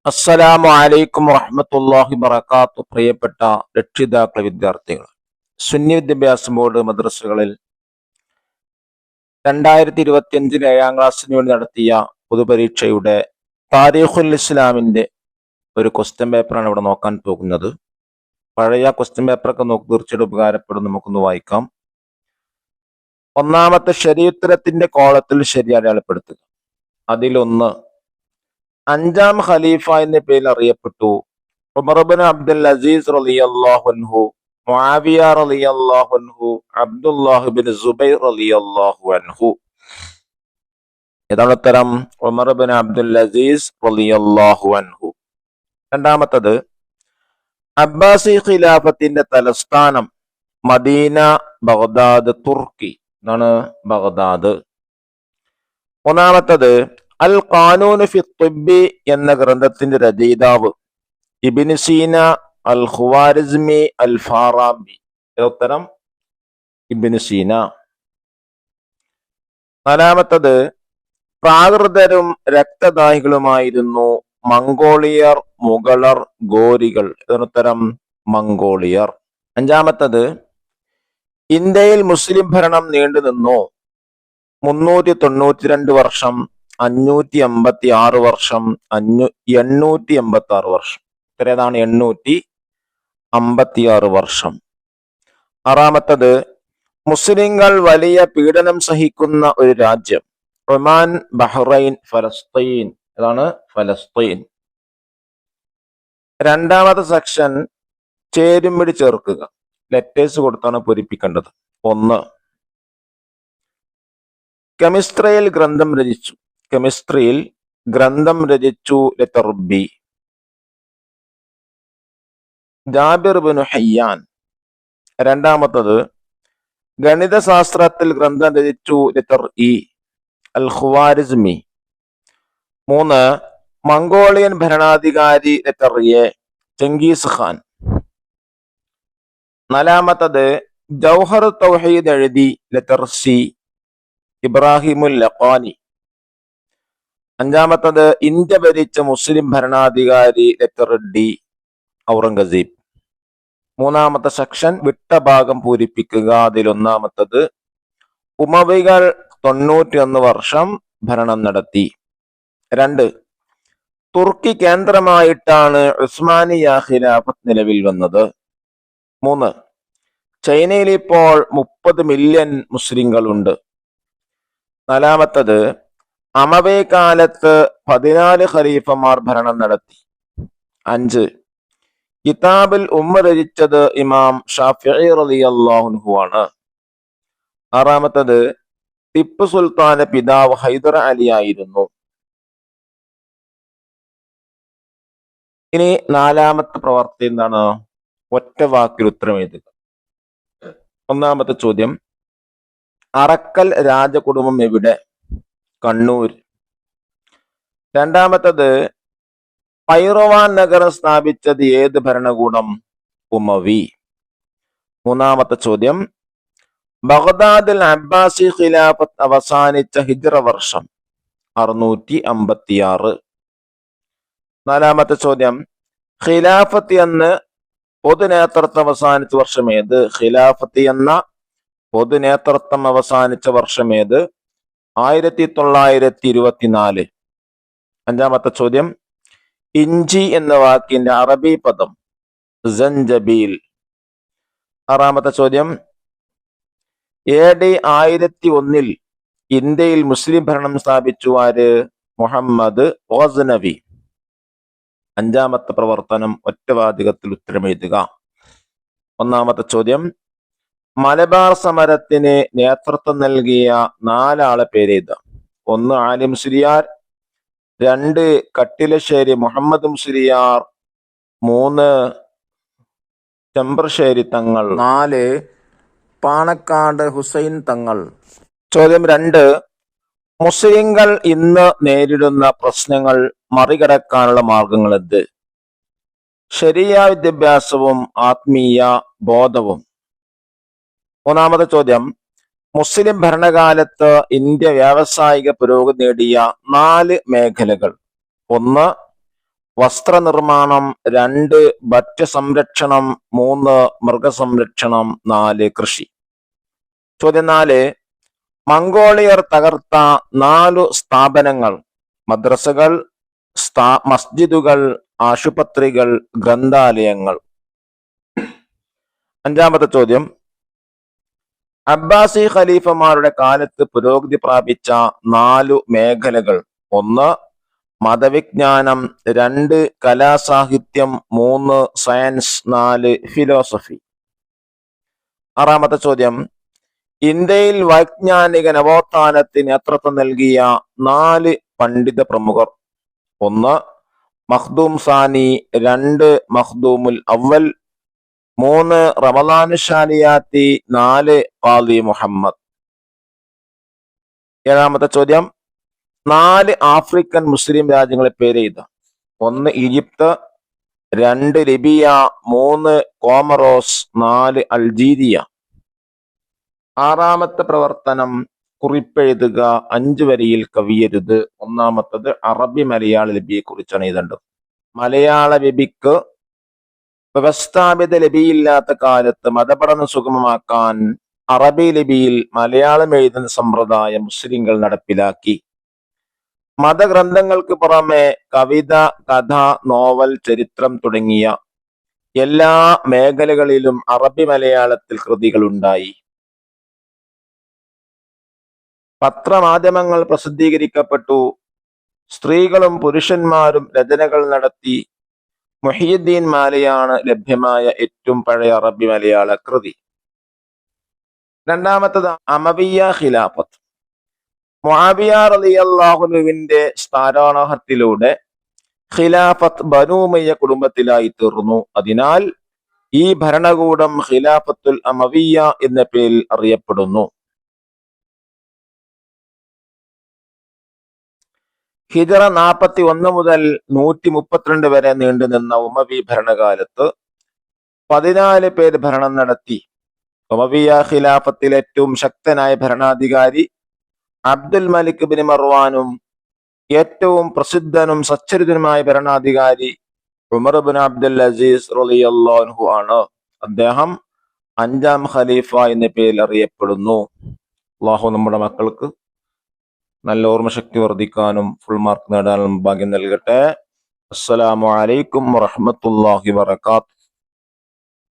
അസ്സലാമു അലൈക്കും വറഹ്മത്തുള്ളാഹി വബറകാതുഹു. പ്രിയപ്പെട്ട രക്ഷിതാക്കളെ, വിദ്യാർത്ഥികൾ, സുന്നി വിദ്യാഭ്യാസ ബോർഡ് മദ്രസകളിൽ 2025 ഏഴാം ക്ലാസ്സിന് വേണ്ടി നടത്തിയ പൊതുപരീക്ഷയുടെ താരീഖുൽ ഇസ്ലാമിന്റെ ഒരു ക്വസ്റ്റ്യൻ പേപ്പറാണ് ഇവിടെ നോക്കാൻ പോകുന്നത്. പഴയ ക്വസ്റ്റ്യൻ പേപ്പറൊക്കെ നോക്കി തീർച്ചയായിട്ടും ഉപകാരപ്പെടും. നമുക്കൊന്ന് വായിക്കാം. ഒന്നാമത്തെ ശരിയുത്തരത്തിന്റെ കോളത്തിൽ ശരി അടയാളപ്പെടുത്തുക. അതിലൊന്ന്, അഞ്ചാം ഖലീഫ എന്ന പേരിൽ അറിയപ്പെട്ടു ഉമർ ഇബ്നു അബ്ദുൽ അസീസ് റളിയല്ലാഹു അൻഹു, മുആവിയ റളിയല്ലാഹു അൻഹു, അബ്ദുല്ലാഹ് ഇബ്നു സുബൈർ റളിയല്ലാഹു അൻഹു. ഇതാണ് ഉത്തരം. ഉമർ ഇബ്നു അബ്ദുൽ അസീസ് റളിയല്ലാഹു അൻഹു. രണ്ടാമത്തത്, അബ്ബാസി ഖിലാഫത്തിന്റെ തലസ്ഥാനം മദീന, ബഗ്ദാദ്, തുർക്കി. ഇതാണ് ബഗ്ദാദ്. മൂന്നാമത്തത്, അൽ ഖാനൂൻ ഫി ത്വിബ്ബി എന്ന ഗ്രന്ഥത്തിന്റെ രചയിതാവ് ഇബ്നു സീന, അൽ ഖുവാരിസ്മി, അൽ ഫാറാബി. ഉത്തരം ഇബ്നു സീന. നാലാമത്തത്, പ്രാകൃതരും രക്തദാഹികളുമായിരുന്നു മംഗോളിയർ, മുഗളർ, ഗോരികൾ. ഇതിനുത്തരം മംഗോളിയർ. അഞ്ചാമത്തത്, ഇന്ത്യയിൽ മുസ്ലിം ഭരണം നീണ്ടുനിന്നു 392 വർഷം, 556 വർഷം, 886 വർഷം. ഇത്രേതാണ് 856 വർഷം. ആറാമത്തത്, മുസ്ലിങ്ങൾ വലിയ പീഡനം സഹിക്കുന്ന ഒരു രാജ്യം ഒമാൻ, ബഹ്റൈൻ, ഫലസ്തീൻ. ഇതാണ് ഫലസ്തീൻ. രണ്ടാമത്തെ സെക്ഷൻ ചേരുംപിടി ചേർക്കുക. ലെറ്റേഴ്സ് കൊടുത്താണ് പൂരിപ്പിക്കേണ്ടത്. ഒന്ന്, കെമിസ്ട്രിയിൽ ഗ്രന്ഥം രചിച്ചു. കെമിസ്ട്രിയിൽ ഗ്രന്ഥം രചിച്ചു. Letter B, Jabir ibn Hayyan. രണ്ടാമത്തത്, ഗണിതശാസ്ത്രത്തിൽ ഗ്രന്ഥം രചിച്ചു. Letter E, Al Khwarizmi. മൂന്ന്, മംഗോളിയൻ ഭരണാധികാരി. Letter A, Genghis Khan. നാലാമത്തത്, ജൗഹർ തൗഹീദ് എഴുതി. ലെറ്റർ സി, ഇബ്രാഹിമുൽ ലഖാനി. അഞ്ചാമത്തത്, ഇന്ത്യ ഭരിച്ച മുസ്ലിം ഭരണാധികാരി. Letter D, Aurangzeb. മൂന്നാമത്തെ സെക്ഷൻ വിട്ട ഭാഗം പൂരിപ്പിക്കുക. അതിലൊന്നാമത്തത്, ഉമവികൾ 91 വർഷം ഭരണം നടത്തി. രണ്ട്, തുർക്കി കേന്ദ്രമായിട്ടാണ് ഉസ്മാനിയ ഖിലാഫത്ത് നിലവിൽ വന്നത്. മൂന്ന്, ചൈനയിൽ ഇപ്പോൾ 30 മില്യൺ മുസ്ലിങ്ങളുണ്ട്. നാലാമത്തത്, അമവി കാലത്ത് 14 ഖലീഫമാർ ഭരണം നടത്തി. അഞ്ച്, കിതാബുൽ ഉമ്മ രചിച്ചത് ഇമാം ഷാഫിഈ റളിയല്ലാഹു അൻഹു ആണ്. ആറാമത്തത്, ടിപ്പു സുൽത്താന്റെ പിതാവ് ഹൈദർ അലി ആയിരുന്നു. ഇനി നാലാമത്തെ പ്രവർത്തി എന്താണ്? ഒറ്റ വാക്കിൽ ഉത്തരം എഴുതുക. ഒന്നാമത്തെ ചോദ്യം, അറക്കൽ രാജകുടുംബം എവിടെ? കണ്ണൂർ. രണ്ടാമത്തത്, പൈറവാൻ നഗരം സ്ഥാപിച്ചത് ഏത് ഭരണകൂടം? ഉമവി. മൂന്നാമത്തെ ചോദ്യം, ബഗ്ദാദിൽ അബ്ബാസി ഖിലാഫത്ത് അവസാനിച്ച ഹിജ്റ വർഷം 656. നാലാമത്തെ ചോദ്യം, ഖിലാഫത്ത് എന്ന് പൊതുനേതൃത്വം അവസാനിച്ച വർഷം ഏത്? ഖിലാഫത്ത് എന്ന പൊതുനേതൃത്വം അവസാനിച്ച വർഷം ഏത്? 1924. അഞ്ചാമത്തെ ചോദ്യം, ഇഞ്ചി എന്ന വാക്കിന്റെ അറബി പദം സൻജബീൽ. ആറാമത്തെ ചോദ്യം, AD 1001 ഇന്ത്യയിൽ മുസ്ലിം ഭരണം സ്ഥാപിച്ചു ആര്? മുഹമ്മദ് ഗസ്നവി. അഞ്ചാമത്തെ പ്രവർത്തനം ഒറ്റവാചകത്തിൽ ഉത്തരം എഴുതുക. ഒന്നാമത്തെ ചോദ്യം, മലബാർ സമരത്തിന് നേതൃത്വം നൽകിയ 4 ആളെ പേരെഴുതുക. 1 ആലിം മുസ്ലിയാർ, 2 കട്ടിലശ്ശേരി മുഹമ്മദ് മുസ്ലിയാർ, 3 ചെമ്പ്രശ്ശേരി തങ്ങൾ, 4 പാണക്കാട് ഹുസൈൻ തങ്ങൾ. ചോദ്യം 2, മുസ്ലിങ്ങൾ ഇന്ന് നേരിടുന്ന പ്രശ്നങ്ങൾ മറികടക്കാനുള്ള മാർഗങ്ങൾ എന്ത്? ശരിയായ വിദ്യാഭ്യാസവും ആത്മീയ ബോധവും. മൂന്നാമത്തെ ചോദ്യം, മുസ്ലിം ഭരണകാലത്ത് ഇന്ത്യ വ്യാവസായിക പുരോഗതി നേടിയ 4 മേഖലകൾ. 1 വസ്ത്രനിർമ്മാണം, 2 ഭക്ഷ്യസംരക്ഷണം, 3 മൃഗസംരക്ഷണം, 4 കൃഷി. ചോദ്യം 4. മംഗോളിയർ തകർത്ത 4 സ്ഥാപനങ്ങൾ: മദ്രസകൾ, മസ്ജിദുകൾ, ആശുപത്രികൾ, ഗ്രന്ഥാലയങ്ങൾ. 5-ാമത്തെ ചോദ്യം. അബ്ബാസി ഖലീഫമാരുടെ കാലത്ത് പുരോഗതി പ്രാപിച്ച 4 മേഖലകൾ: 1 മതവിജ്ഞാനം, 2 കലാസാഹിത്യം, 3 സയൻസ്, 4 ഫിലോസഫി. 6-ാമത്തെ ചോദ്യം. ഇന്ത്യയിൽ വൈജ്ഞാനിക നവോത്ഥാനത്തിന് നേതൃത്വം നൽകിയ 4 പണ്ഡിത പ്രമുഖർ: 1 മഖ്ദൂം സാനി, 2 മഖ്ദൂമുൽ അവൽ, 3 റമളാൻ ശാലിയാത്തി, 4 ഖാദി മുഹമ്മദ്. 7-ാമത്തെ ചോദ്യം. 4 ആഫ്രിക്കൻ മുസ്ലിം രാജ്യങ്ങളെ പേര് എഴുതുക. 1 ഈജിപ്ത്, 2 ലിബിയ, 3 കോമറോസ്, 4 അൾജീരിയ. 6-ാമത്തെ പ്രവർത്തനം കുറിപ്പെഴുതുക. 5 വരിയിൽ കവിയരുത്. 1-ാമത്തത് അറബി മലയാള ലിപിയെ കുറിച്ചാണ് എഴുതേണ്ടത്. മലയാള ലിപിക്ക് വ്യവസ്ഥാപിത ലിപിയില്ലാത്ത കാലത്ത് മതപഠനം സുഗമമാക്കാൻ അറബി ലിപിയിൽ മലയാളം എഴുതുന്ന സമ്പ്രദായം മുസ്ലിങ്ങൾ നടപ്പിലാക്കി. മതഗ്രന്ഥങ്ങൾക്ക് പുറമെ കവിത, കഥ, നോവൽ, ചരിത്രം തുടങ്ങിയ എല്ലാ മേഖലകളിലും അറബി മലയാളത്തിൽ കൃതികളുണ്ടായി. പത്രമാധ്യമങ്ങൾ പ്രസിദ്ധീകരിക്കപ്പെട്ടു. സ്ത്രീകളും പുരുഷന്മാരും രചനകൾ നടത്തി. മുഹിയുദ്ദീൻ മാലയാണ് ലഭ്യമായ ഏറ്റവും പഴയ അറബി മലയാള കൃതി. 2-ാമത്തത് അമവിയ ഖിലാഫത്ത്. മുആവിയ റളിയല്ലാഹു അൻഹുവിന്റെ സ്ഥാനാരോഹണത്തിലൂടെ ഖിലാഫത്ത് ബനൂ ഉമയ്യ കുടുംബത്തിലായി തീർന്നു. അതിനാൽ ഈ ഭരണകൂടം ഖിലാഫത്തുൽ അമവിയ എന്ന പേരിൽ അറിയപ്പെടുന്നു. ഹിജറ 41 മുതൽ 132 വരെ നീണ്ടുനിന്ന ഉമവി ഭരണകാലത്ത് 14 പേർ ഭരണം നടത്തി. ഉമവിയ ഖിലാഫത്തിൽ ഏറ്റവും ശക്തനായ ഭരണാധികാരി അബ്ദുൽ മലിക് ബിൻ മർവാനും ഏറ്റവും പ്രസിദ്ധനും സച്ചരിതനുമായ ഭരണാധികാരി ഉമർ ബിൻ അബ്ദുൽ അസീസ് റളിയല്ലാഹു അൻഹു ആണ്. അദ്ദേഹം 5-ാം ഖലീഫ എന്ന പേരിൽ അറിയപ്പെടുന്നു. അല്ലാഹു നമ്മുടെ മക്കൾക്ക് നല്ല ഓർമ്മശക്തി വർദ്ധിക്കാനും ഫുൾ മാർക്ക് നേടാനും ഭാഗ്യം നൽകട്ടെ. അസ്സലാമു അലൈക്കും വറഹ്മത്തുള്ളാഹി വബറകാതുഹു.